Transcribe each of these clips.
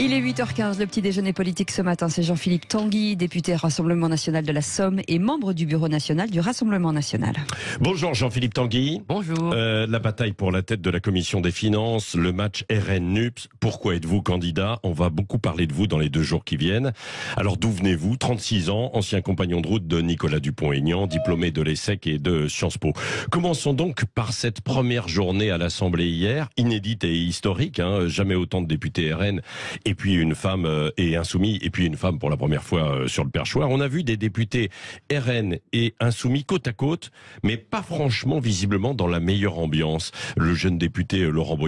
Il est 8h15, le petit déjeuner politique ce matin, c'est Jean-Philippe Tanguy, député Rassemblement National de la Somme et membre du bureau national du Rassemblement National. Bonjour Jean-Philippe Tanguy. Bonjour. La bataille pour la tête de la commission des finances, le match RN-NUPS. Pourquoi êtes-vous candidat? On va beaucoup parler de vous dans les 2 jours qui viennent. Alors d'où venez-vous? 36 ans, ancien compagnon de route de Nicolas Dupont-Aignan, diplômé de l'ESSEC et de Sciences Po. Commençons donc par cette première journée à l'Assemblée hier, inédite et historique, jamais autant de députés RN et puis une femme et insoumis, et puis une femme pour la première fois sur le perchoir. On a vu des députés RN et insoumis côte à côte, mais pas franchement visiblement dans la meilleure ambiance. Le jeune député Laurent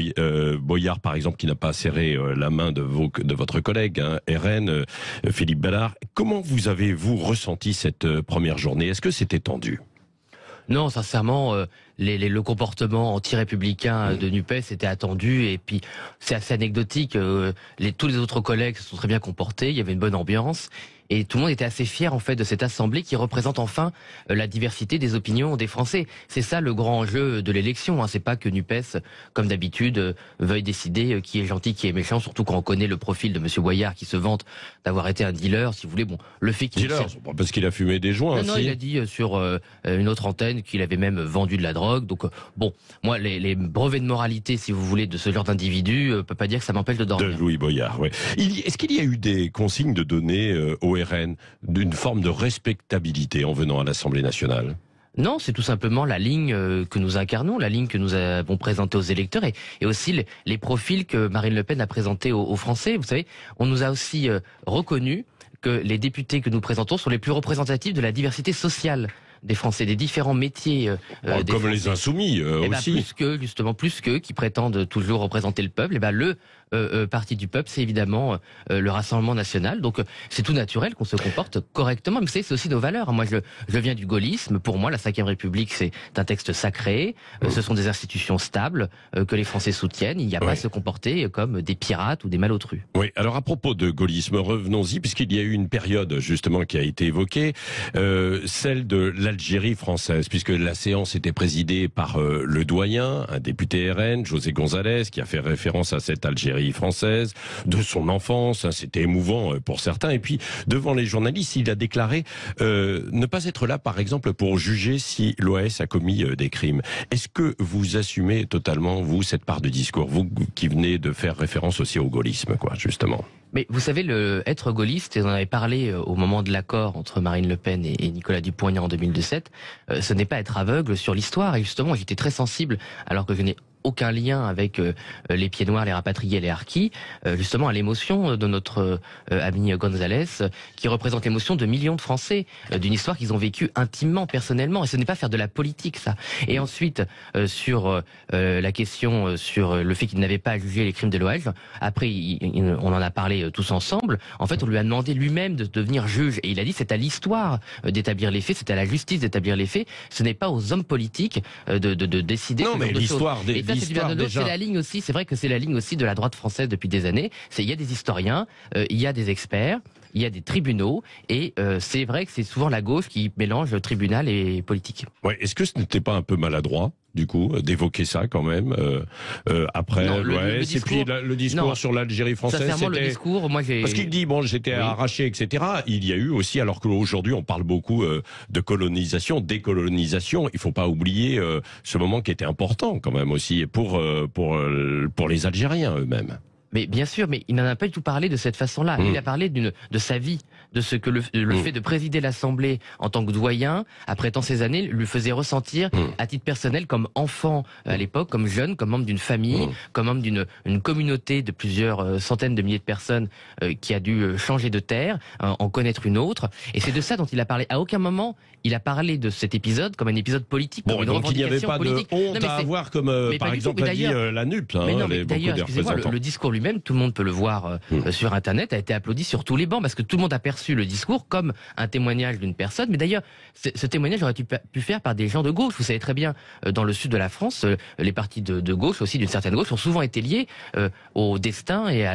Boyard, par exemple, qui n'a pas serré la main de votre collègue RN, Philippe Ballard. Comment avez-vous ressenti cette première journée? Est-ce que c'était tendu? Non, sincèrement, le comportement anti-républicain de NUPES était attendu, et puis c'est assez anecdotique. Tous les autres collègues se sont très bien comportés, il y avait une bonne ambiance, et tout le monde était assez fier en fait de cette assemblée qui représente enfin la diversité des opinions des Français. C'est ça le grand enjeu de l'élection. C'est pas que NUPES, comme d'habitude, veuille décider qui est gentil, qui est méchant. Surtout quand on connaît le profil de Monsieur Boyard qui se vante d'avoir été un dealer, si vous voulez. Bon, le fait qu'il parce qu'il a fumé des joints. Non, il a dit sur une autre antenne qu'il avait même vendu de la drogue. Donc bon, moi les brevets de moralité, si vous voulez, de ce genre d'individu, peut pas dire que ça m'empêche de dormir. De Louis Boyard, oui. Est-ce qu'il y a eu des consignes de donner au RN d'une forme de respectabilité en venant à l'Assemblée nationale? Non, c'est tout simplement la ligne que nous incarnons, la ligne que nous avons présentée aux électeurs, et aussi les profils que Marine Le Pen a présentés aux Français. Vous savez, on nous a aussi reconnu que les députés que nous présentons sont les plus représentatifs de la diversité sociale des Français, des différents métiers. Comme Français. Les Insoumis aussi. Plus qu'eux qui prétendent toujours représenter le peuple. Le parti du peuple, c'est évidemment le Rassemblement National. Donc c'est tout naturel qu'on se comporte correctement. Mais vous savez, c'est aussi nos valeurs. Moi, je viens du gaullisme. Pour moi, la Ve République, c'est un texte sacré. Ce sont des institutions stables que les Français soutiennent. Il n'y a pas à se comporter comme des pirates ou des malotrus. Oui, alors à propos de gaullisme, revenons-y, puisqu'il y a eu une période justement qui a été évoquée, celle de l'Algérie française, puisque la séance était présidée par le doyen, un député RN, José González, qui a fait référence à cette Algérie française, de son enfance, c'était émouvant pour certains, et puis devant les journalistes, il a déclaré ne pas être là, par exemple, pour juger si l'OAS a commis des crimes. Est-ce que vous assumez totalement, vous, cette part de discours, vous qui venez de faire référence aussi au gaullisme, justement? Mais vous savez, être gaulliste, et on en avait parlé au moment de l'accord entre Marine Le Pen et Nicolas Dupont-Aignan en 2017, ce n'est pas être aveugle sur l'histoire. Et justement, j'étais très sensible, alors que je n'ai aucun lien avec les pieds noirs, les rapatriés, les harkis, justement à l'émotion de notre ami González, qui représente l'émotion de millions de Français, d'une histoire qu'ils ont vécue intimement, personnellement. Et ce n'est pas faire de la politique, ça. Et ensuite, sur la question sur le fait qu'il n'avait pas à juger les crimes de l'OAS, après, on en a parlé tous ensemble. En fait, on lui a demandé lui-même de devenir juge. Et il a dit, c'est à l'histoire d'établir les faits, c'est à la justice d'établir les faits. Ce n'est pas aux hommes politiques de décider. Non, mais l'histoire c'est la ligne aussi. C'est vrai que c'est la ligne aussi de la droite française depuis des années. Il y a des historiens, il y a des experts, il y a des tribunaux, et c'est vrai que c'est souvent la gauche qui mélange tribunal et politique. Ouais. Est-ce que ce n'était pas un peu maladroit, du coup, d'évoquer ça quand même après l'OAS, et puis le discours sur l'Algérie française? Sincèrement, le discours, moi j'ai... Parce qu'il dit, j'étais arraché, etc. Il y a eu aussi, alors qu'aujourd'hui on parle beaucoup de colonisation, décolonisation, il faut pas oublier ce moment qui était important quand même aussi pour les Algériens eux-mêmes. Mais bien sûr, mais il n'en a pas du tout parlé de cette façon-là. Il a parlé de sa vie, de ce que le fait de présider l'Assemblée en tant que doyen, après tant ces années, lui faisait ressentir à titre personnel, comme enfant à l'époque, comme jeune, comme membre d'une famille, comme membre d'une communauté de plusieurs centaines de milliers de personnes qui a dû changer de terre, en connaître une autre. Et c'est de ça dont il a parlé. À aucun moment, il a parlé de cet épisode comme un épisode politique. Bon, donc il n'y avait pas de honte à avoir, comme par exemple a dit la NUP. Mais d'ailleurs, excusez-moi, le discours lui-même, tout le monde peut le voir sur Internet, a été applaudi sur tous les bancs, parce que tout le monde a perçu le discours comme un témoignage d'une personne. Mais d'ailleurs, ce témoignage aurait pu faire par des gens de gauche. Vous savez très bien, dans le sud de la France, les partis de gauche, aussi d'une certaine gauche, ont souvent été liés au destin et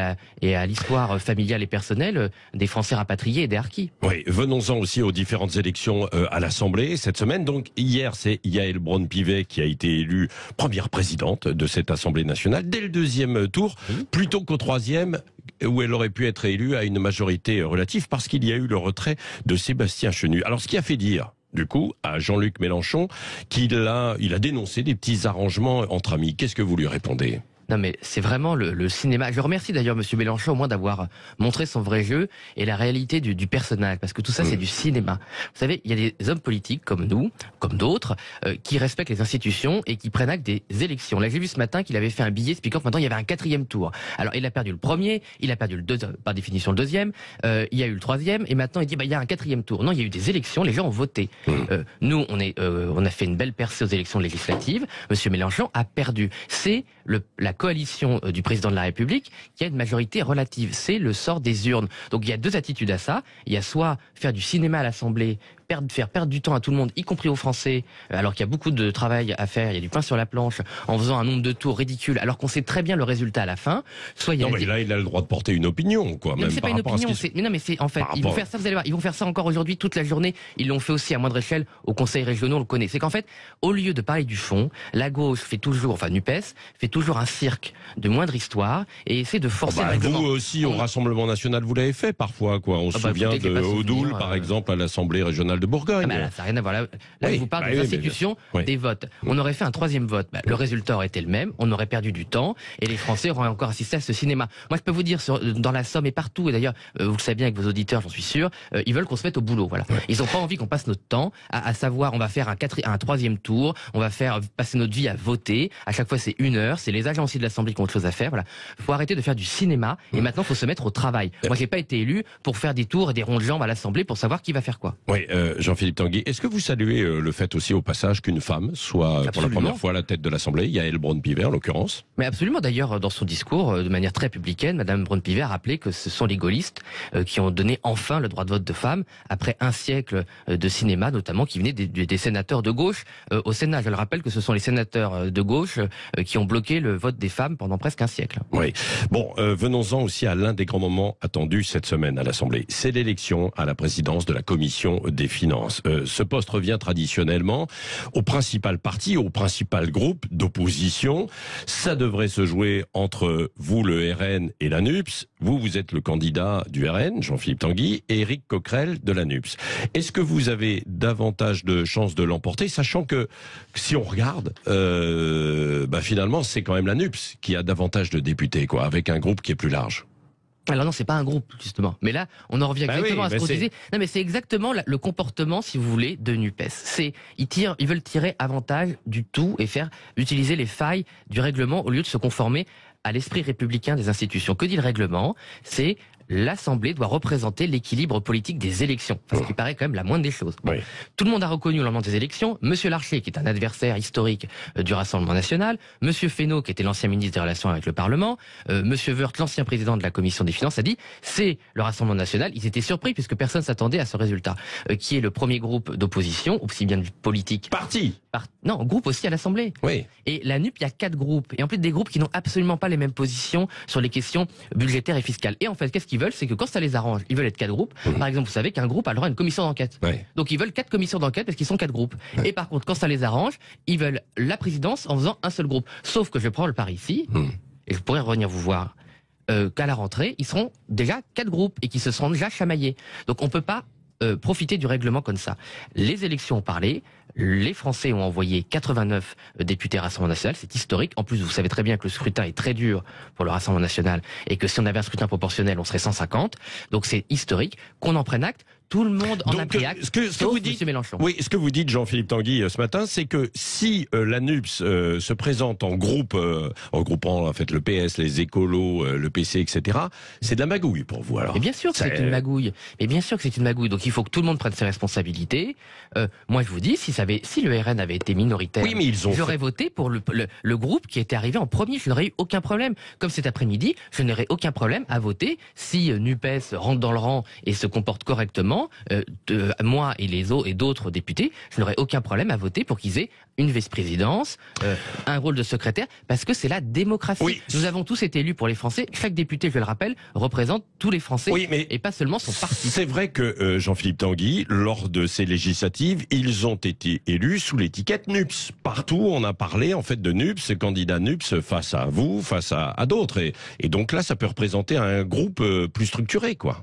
à l'histoire familiale et personnelle des Français rapatriés et des harkis. Oui, venons-en aussi aux différentes élections à l'Assemblée cette semaine. Donc hier, c'est Yaël Braun-Pivet qui a été élue première présidente de cette Assemblée nationale dès le 2e tour, plutôt qu'au 3e. où elle aurait pu être élue à une majorité relative parce qu'il y a eu le retrait de Sébastien Chenu. Alors, ce qui a fait dire du coup, à Jean-Luc Mélenchon, il a dénoncé des petits arrangements entre amis. Qu'est-ce que vous lui répondez ? Non mais c'est vraiment le cinéma. Je remercie d'ailleurs Monsieur Mélenchon au moins d'avoir montré son vrai jeu et la réalité du personnage, parce que tout ça c'est du cinéma. Vous savez, il y a des hommes politiques comme nous, comme d'autres, qui respectent les institutions et qui prennent acte des élections. Là j'ai vu ce matin qu'il avait fait un billet expliquant que maintenant il y avait un 4e tour. Alors il a perdu le premier, il a perdu le deuxième, par définition le deuxième, il y a eu le 3e et maintenant il dit il y a un 4e tour. Non, il y a eu des élections, les gens ont voté. Nous on a fait une belle percée aux élections législatives. Monsieur Mélenchon a perdu. C'est la coalition du président de la République qui a une majorité relative. C'est le sort des urnes. Donc il y a deux attitudes à ça. Il y a soit faire du cinéma à l'Assemblée, faire perdre du temps à tout le monde, y compris aux Français, alors qu'il y a beaucoup de travail à faire, il y a du pain sur la planche, en faisant un nombre de tours ridicule, alors qu'on sait très bien le résultat à la fin. Soit il y a là, il a le droit de porter une opinion, quoi. Non, même c'est par pas une rapport opinion. à ce qui... Non, mais c'est en fait, ils vont faire ça. Vous allez voir, ils vont faire ça encore aujourd'hui toute la journée. Ils l'ont fait aussi à moindre échelle aux conseils régionaux. On le connaît. C'est qu'en fait, au lieu de parler du fond, la gauche fait toujours, enfin Nupes fait toujours un cirque de moindre histoire et essaie de forcer. le règlement. Vous aussi, au Rassemblement national, vous l'avez fait parfois, quoi. On se souvient de Odoul, par exemple, à l'Assemblée régionale de Bourgogne. Ça n'a rien à voir. Là, je vous parle des institutions, des votes. On aurait fait un 3e vote. Le résultat aurait été le même. On aurait perdu du temps et les Français auraient encore assisté à ce cinéma. Moi, je peux vous dire, dans la Somme et partout, et d'ailleurs, vous le savez bien avec vos auditeurs, j'en suis sûr, ils veulent qu'on se mette au boulot. Voilà. Ils n'ont pas envie qu'on passe notre temps à savoir, on va faire un 3e tour, on va faire passer notre vie à voter. À chaque fois, c'est 1 heure. C'est les agents aussi de l'Assemblée qui ont autre chose à faire. Voilà. Faut arrêter de faire du cinéma et maintenant, faut se mettre au travail. Moi, j'ai pas été élu pour faire des tours et des ronds de jambes à l'Assemblée pour savoir qui va faire quoi. Oui, Jean-Philippe Tanguy, est-ce que vous saluez le fait aussi au passage qu'une femme soit pour la première fois à la tête de l'Assemblée, Yaël Braun-Pivet en l'occurrence? Mais absolument. D'ailleurs, dans son discours, de manière très républicaine, Madame Braun-Pivet a rappelé que ce sont les gaullistes qui ont donné enfin le droit de vote de femmes après un siècle de cinéma, notamment qui venait des sénateurs de gauche au Sénat. Je le rappelle que ce sont les sénateurs de gauche qui ont bloqué le vote des femmes pendant presque un siècle. Oui. Bon, venons-en aussi à l'un des grands moments attendus cette semaine à l'Assemblée. C'est l'élection à la présidence de la Commission des Finances. Ce poste revient traditionnellement au principal parti, au principal groupe d'opposition. Ça devrait se jouer entre vous, le RN, et la NUPS. Vous êtes le candidat du RN, Jean-Philippe Tanguy, et Éric Coquerel de la NUPS. Est-ce que vous avez davantage de chances de l'emporter, sachant que si on regarde, finalement, c'est quand même la NUPS qui a davantage de députés, quoi, avec un groupe qui est plus large. Alors non, c'est pas un groupe, justement. Mais là, on en revient exactement à ce qu'on disait. Non, mais c'est exactement le comportement, si vous voulez, de Nupes. Ils veulent tirer avantage du tout et faire utiliser les failles du règlement au lieu de se conformer à l'esprit républicain des institutions. Que dit le règlement? C'est l'Assemblée doit représenter l'équilibre politique des élections. Enfin, ce qui paraît quand même la moindre des choses. Bon. Oui. Tout le monde a reconnu au lendemain des élections, Monsieur Larcher, qui est un adversaire historique du Rassemblement national, Monsieur Fesneau, qui était l'ancien ministre des Relations avec le Parlement, Monsieur Woerth, l'ancien président de la Commission des Finances, a dit c'est le Rassemblement national. Ils étaient surpris puisque personne s'attendait à ce résultat, qui est le premier groupe d'opposition, aussi bien du politique. Parti. Non, groupe aussi à l'Assemblée. Oui. Et la NUP, il y a 4 groupes. Et en plus des groupes qui n'ont absolument pas les mêmes positions sur les questions budgétaires et fiscales. Et en fait, qu'est-ce qu'ils veulent? C'est que quand ça les arrange, ils veulent être 4 groupes. Par exemple, vous savez qu'un groupe a le droit à une commission d'enquête. Oui. Donc ils veulent 4 commissions d'enquête parce qu'ils sont 4 groupes. Oui. Et par contre, quand ça les arrange, ils veulent la présidence en faisant un seul groupe. Sauf que je prends le pari ici, et je pourrais revenir vous voir, qu'à la rentrée, ils seront déjà 4 groupes et qui se seront déjà chamaillés. Donc on peut pas profiter du règlement comme ça. Les élections ont parlé, les Français ont envoyé 89 députés Rassemblement National, c'est historique. En plus, vous savez très bien que le scrutin est très dur pour le Rassemblement National et que si on avait un scrutin proportionnel, on serait 150. Donc c'est historique. Qu'on en prenne acte. Tout le monde en a pris acte, ce que vous dites, Mélenchon. Oui, ce que vous dites, Jean-Philippe Tanguy, ce matin, c'est que si la NUPS se présente en groupe, en regroupant en fait le PS, les écolos, le PC, etc., c'est de la magouille pour vous alors. Mais bien sûr que c'est une magouille. Mais bien sûr que c'est une magouille. Donc il faut que tout le monde prenne ses responsabilités. Moi, je vous dis, si le RN avait été minoritaire, oui, mais j'aurais voté pour le groupe qui était arrivé en premier. Je n'aurais eu aucun problème. Comme cet après-midi, je n'aurais aucun problème à voter si Nupes rentre dans le rang et se comporte correctement maintenant, moi et les autres et d'autres députés, je n'aurais aucun problème à voter pour qu'ils aient une vice-présidence, un rôle de secrétaire, parce que c'est la démocratie. Oui. Nous avons tous été élus pour les Français. Chaque député, je le rappelle, représente tous les Français, et pas seulement son parti. C'est vrai que Jean-Philippe Tanguy, lors de ces législatives, ils ont été élus sous l'étiquette NUPS. Partout, on a parlé en fait de NUPS, candidat NUPS face à vous, face à d'autres. Et donc là, ça peut représenter un groupe plus structuré, quoi.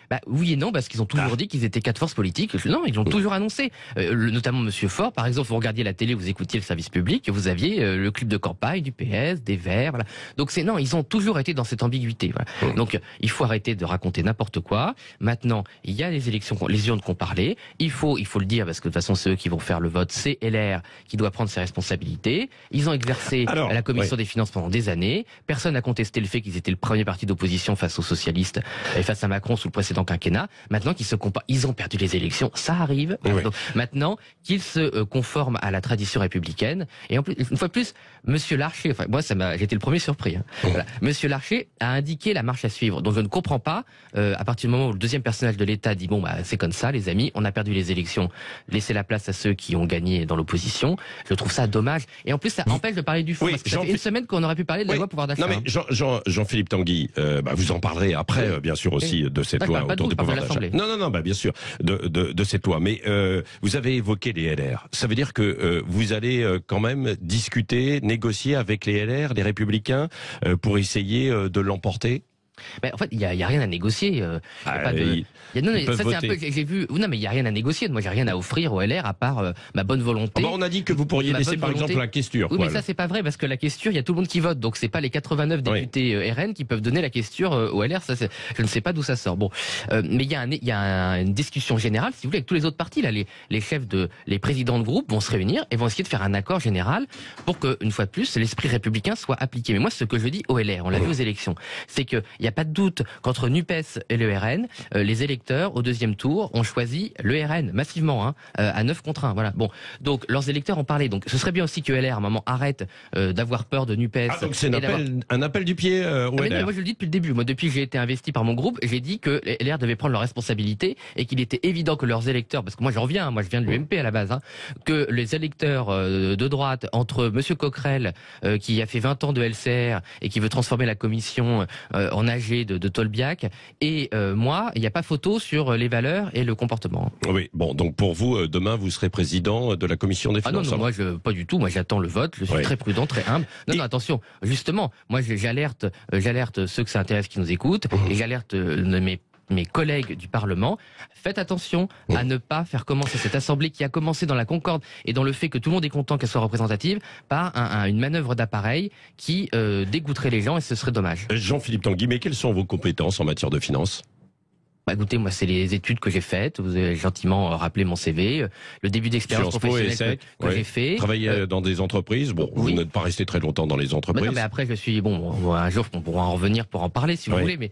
Bah, oui et non, parce qu'ils ont toujours dit qu'ils étaient 4 forces politiques. Non, ils l'ont toujours annoncé. Notamment Monsieur Faure, par exemple, vous regardiez la télé, vous écoutiez le service public, vous aviez le club de campagne du PS, des Verts, voilà. Donc non, ils ont toujours été dans cette ambiguïté. Voilà. Donc il faut arrêter de raconter n'importe quoi. Maintenant, il y a les élections, les urnes qu'on parlait. Il faut le dire, parce que de toute façon, c'est eux qui vont faire le vote. C'est LR qui doit prendre ses responsabilités. Ils ont exercé à la commission des finances pendant des années. Personne n'a contesté le fait qu'ils étaient le premier parti d'opposition face aux socialistes et face à Macron sous le précédent quinquennat. Maintenant qu'ils se comparent, ils ont perdu les élections, ça arrive. Oui. Donc, maintenant qu'ils se conforment à la tradition républicaine. Et en plus, une fois de plus, Monsieur Larcher, enfin moi j'étais le premier surpris. Hein. Voilà. Monsieur Larcher a indiqué la marche à suivre. Donc je ne comprends pas. À partir du moment où le deuxième personnage de l'État dit bon bah c'est comme ça les amis, on a perdu les élections, laissez la place à ceux qui ont gagné dans l'opposition. Je trouve ça dommage. Et en plus ça empêche de parler du fond. Parce que ça fait une semaine qu'on aurait pu parler de la loi pouvoir d'achat. Non mais Jean-Philippe Tanguy, vous en parlerez après bien sûr aussi de cette loi autour du pouvoir d'achat. Non, bien sûr, de cette loi. Mais vous avez évoqué les LR. Ça veut dire que vous allez quand même discuter, négocier avec les LR, les Républicains, pour essayer de l'emporter? Mais en fait, il y a rien à négocier. Non, mais ça c'est un peu. J'ai vu. Non, mais il y a rien à négocier. Moi, j'ai rien à offrir au LR à part ma bonne volonté. On a dit que vous pourriez laisser par exemple la questure. Oui, mais ça c'est pas vrai parce que la questure, il y a tout le monde qui vote. Donc c'est pas les 89 députés RN qui peuvent donner la questure au LR. Ça, je ne sais pas d'où ça sort. Bon, mais il y a une discussion générale, si vous voulez, avec tous les autres partis. Là, les chefs les présidents de groupe vont se réunir et vont essayer de faire un accord général pour que, une fois de plus, l'esprit républicain soit appliqué. Mais moi, ce que je dis au LR, on l'a vu aux élections, c'est que il n'y a pas de doute qu'entre NUPES et le RN, les électeurs au deuxième tour ont choisi le RN massivement, à 9 contre 1. Voilà. Bon, donc leurs électeurs ont parlé. Donc ce serait bien aussi que LR à un moment arrête d'avoir peur de NUPES. Ah donc c'est un appel du pied au LR. Non, moi je le dis depuis le début. Moi depuis que j'ai été investi par mon groupe, j'ai dit que LR devait prendre leurs responsabilités et qu'il était évident que leurs électeurs, parce que moi je viens de l'UMP à la base, que les électeurs de droite entre Monsieur Coquerel qui a fait 20 ans de LCR et qui veut transformer la commission en AG de Tolbiac et moi, il n'y a pas photo sur les valeurs et le comportement. Oui, bon, donc pour vous, demain, vous serez président de la commission des finances. Ah non, moi, pas du tout. Moi, j'attends le vote. Je suis très prudent, très humble. Non, attention. Justement, moi, j'alerte ceux que ça intéresse qui nous écoutent et j'alerte mes collègues du Parlement, faites attention à ne pas faire commencer cette assemblée qui a commencé dans la concorde et dans le fait que tout le monde est content qu'elle soit représentative par une manœuvre d'appareil qui dégoûterait les gens et ce serait dommage. Jean-Philippe Tanguy, mais quelles sont vos compétences en matière de finances ? Bah écoutez, moi c'est les études que j'ai faites. Vous avez gentiment rappelé mon CV, le début d'expérience professionnelle que j'ai fait. Travailler dans des entreprises. Bon, vous n'êtes pas resté très longtemps dans les entreprises. Non, mais après je suis un jour on pourra en revenir pour en parler si vous voulez. Mais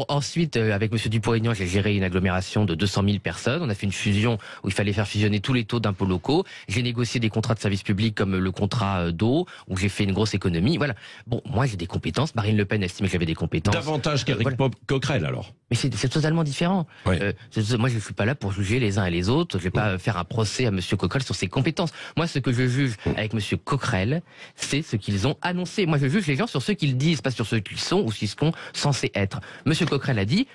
ensuite avec Monsieur Dupont-Aignan, j'ai géré une agglomération de 200 000 personnes. On a fait une fusion où il fallait faire fusionner tous les taux d'impôts locaux. J'ai négocié des contrats de service public comme le contrat d'eau où j'ai fait une grosse économie. Voilà. Bon, moi j'ai des compétences. Marine Le Pen estimait que j'avais des compétences. Davantage qu'Éric Coquerel alors. Mais c'est totalement différent. Moi, je suis pas là pour juger les uns et les autres. Je vais pas faire un procès à Monsieur Coquerel sur ses compétences. Moi, ce que je juge avec Monsieur Coquerel, c'est ce qu'ils ont annoncé. Moi, je juge les gens sur ce qu'ils disent, pas sur ce qu'ils sont ou ce qu'ils sont censés être. Monsieur Coquerel a dit,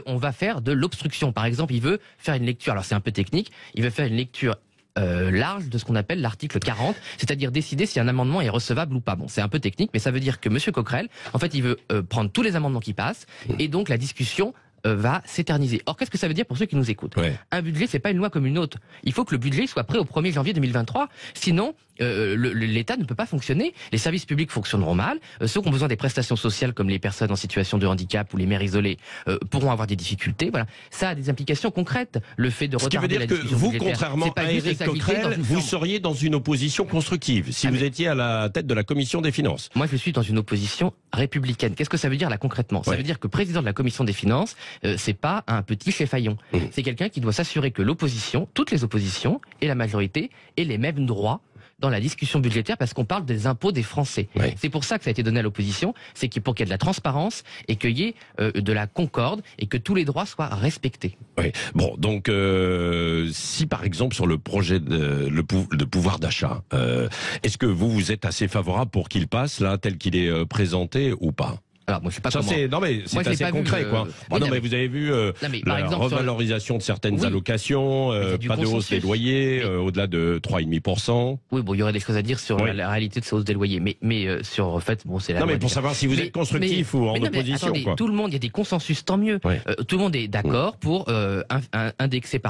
on va faire de l'obstruction. Par exemple, il veut faire une lecture. Alors, c'est un peu technique. Il veut faire une lecture large de ce qu'on appelle l'article 40, c'est-à-dire décider si un amendement est recevable ou pas. Bon, c'est un peu technique, mais ça veut dire que Monsieur Coquerel, en fait, il veut prendre tous les amendements qui passent, et donc la discussion va s'éterniser. Or, qu'est-ce que ça veut dire pour ceux qui nous écoutent ? Un budget, c'est pas une loi comme une autre. Il faut que le budget soit prêt au 1er janvier 2023. Sinon, l'État ne peut pas fonctionner. Les services publics fonctionneront mal. Ceux qui ont besoin des prestations sociales, comme les personnes en situation de handicap ou les mères isolées, pourront avoir des difficultés. Voilà. Ça a des implications concrètes. Le fait de retarder la discussion budgétaire. Ce qui veut dire que vous, contrairement à Éric Coquerel, vous seriez dans une opposition constructive si vous étiez à la tête de la commission des finances. Moi, je suis dans une opposition républicaine. Qu'est-ce que ça veut dire là concrètement ? Ça veut dire que président de la commission des finances, c'est pas un petit chef-faillon. C'est quelqu'un qui doit s'assurer que l'opposition, toutes les oppositions et la majorité aient les mêmes droits dans la discussion budgétaire parce qu'on parle des impôts des Français. Oui. C'est pour ça que ça a été donné à l'opposition, c'est pour qu'il y ait de la transparence et qu'il y ait de la concorde et que tous les droits soient respectés. Oui. Bon, donc si par exemple sur le projet de pouvoir d'achat, est-ce que vous êtes assez favorable pour qu'il passe là tel qu'il est présenté ou pas? Alors moi je sais pas Ça, comment. non mais c'est Moi, je l'ai assez pas concret vu, quoi. oui, non mais vous avez vu par la exemple, revalorisation de certaines Oui. allocations, Mais c'est du pas de hausse consensus. des loyers Mais- au-delà de 3,5%. Oui, bon, il y aurait des choses à dire sur Oui. la réalité de ces hausses des loyers, mais sur en fait, bon, c'est la Non mais loi pour du- savoir si vous Mais- êtes constructif ou en mais non, mais opposition attendez, quoi. tout le monde, il y a des consensus, tant mieux. Ouais. Tout le monde est d'accord pour indexer,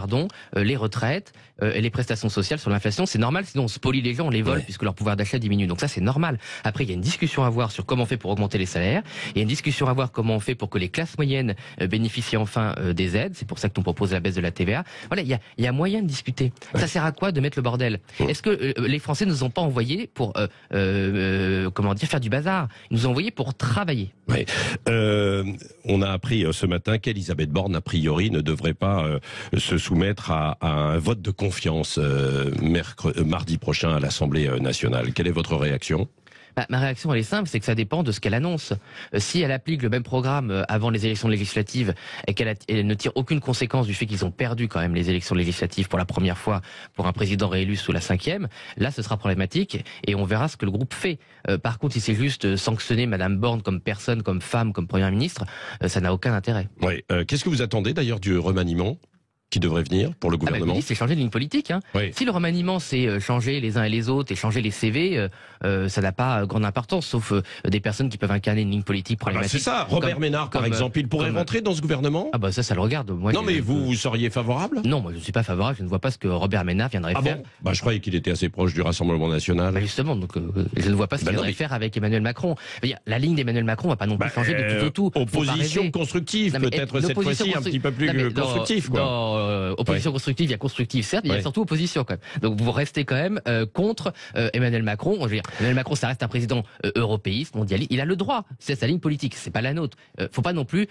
les retraites et les prestations sociales sur l'inflation. C'est normal, sinon on spolie les gens, on les vole Ouais. puisque leur pouvoir d'achat diminue. Donc ça, c'est normal. Après, il y a une discussion à avoir sur comment on fait pour augmenter les salaires. Il y a une discussion à voir comment on fait pour que les classes moyennes bénéficient enfin des aides. C'est pour ça que nous propose la baisse de la TVA. Voilà, il y a moyen de discuter. Ça sert à quoi de mettre le bordel? Est-ce que les Français ne nous ont pas envoyés pour faire du bazar? Ils nous ont envoyés pour travailler. Ouais. On a appris ce matin qu'Elisabeth Borne, a priori, ne devrait pas se soumettre à un vote de confiance mardi prochain à l'Assemblée nationale. Quelle est votre réaction? Bah, ma réaction, elle est simple, c'est que ça dépend de ce qu'elle annonce. Si elle applique le même programme avant les élections législatives et elle ne tire aucune conséquence du fait qu'ils ont perdu quand même les élections législatives pour la première fois pour un président réélu sous la 5e, là ce sera problématique et on verra ce que le groupe fait. Par contre, si c'est juste sanctionner Madame Borne comme personne, comme femme, comme Première ministre, ça n'a aucun intérêt. Ouais. Qu'est-ce que vous attendez d'ailleurs du remaniement qui devrait venir pour le Ah bah, je vous gouvernement? dis, c'est changer de ligne politique. Hein. Oui. Si le remaniement, c'est changer les uns et les autres et changer les CV, ça n'a pas grande importance, sauf des personnes qui peuvent incarner une ligne politique Ah bah, problématique. c'est ça, Robert Comme- Ménard par comme, exemple, il pourrait comme- rentrer dans ce gouvernement? Ah bah ça le regarde. Moi, Non mais vous seriez favorable? Non, moi je ne suis pas favorable, je ne vois pas ce que Robert Ménard viendrait Ah faire. bon? Bah je croyais qu'il était assez proche du Rassemblement national. Bah justement, donc je ne vois pas ce Bah qu'il non, viendrait mais- faire avec Emmanuel Macron. Je veux dire, la ligne d'Emmanuel Macron va pas non plus changer du tout au tout. Faut pas Opposition rêver. constructive, Non, mais peut-être une cette opposition fois-ci un petit peu plus Non, mais constructif quoi. Dans opposition constructive, il y a constructive certes, mais il y Ouais. a surtout opposition quand même. Donc vous restez quand même contre Emmanuel Macron. Je veux dire, Emmanuel Macron, ça reste un président européiste, mondialiste. Il a le droit, c'est sa ligne politique, c'est pas la nôtre. Faut pas non plus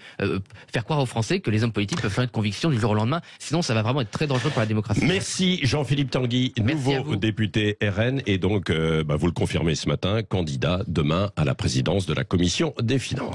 faire croire aux Français que les hommes politiques peuvent changer de conviction du jour au lendemain. Sinon, ça va vraiment être très dangereux pour la démocratie. Merci Jean-Philippe Tanguy, Merci à nouveau vous. député RN et donc vous le confirmez ce matin, candidat demain à la présidence de la Commission des finances.